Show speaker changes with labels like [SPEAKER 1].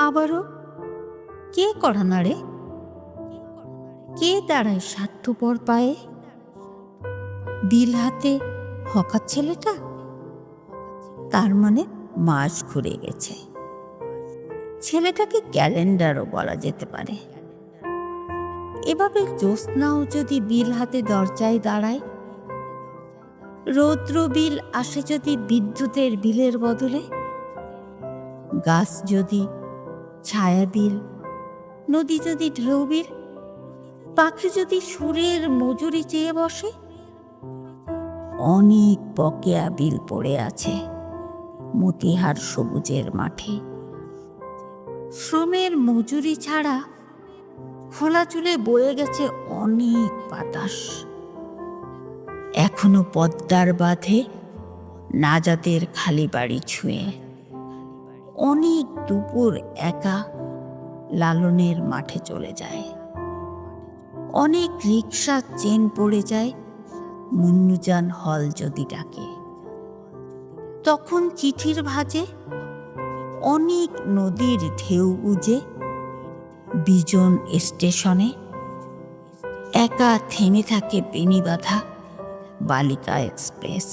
[SPEAKER 1] আবারও কে কড়া নাড়ে, কে দাঁড়ায় স্বার্থপর পায়ে, বিল হাতে হকার ছেলেটা, তার মানে মাস ঘুরে গেছে। ছেলেটাকে ক্যালেন্ডারও বলা যেতে পারে। এভাবে জ্যোৎস্নাও যদি বিল হাতে দরজায় দাঁড়ায়, রৌদ্র বিল আসে যদি বিদ্যুতের বিলের বদলে, গাছ যদি ছায়া বিল, নদী যদি ঢেউ বিল, পাখি যদি সুরের মজুরি চেয়ে বসে, অনেক বকেয়া বিল পড়ে আছে মতিহার সবুজের মাঠে। শ্রমের মজুরি ছাড়া খোলা চুলে বয়ে গেছে অনেক বাতাস। এখনো পদ্মার বাঁধে নাজাতের খালি বাড়ি ছুঁয়ে অনেক দুপুর একা লালনের মাঠে চলে যায়। অনেক রিক্সা চেন পড়ে যায় মুন্নুজান হল যদি ডাকে। তখন চিঠির ভাঁজে অনেক নদীর ঢেউ উজে বিজন স্টেশনে একা থেমে থাকে বেণীবাঁধা বালিকা এক্সপ্রেস।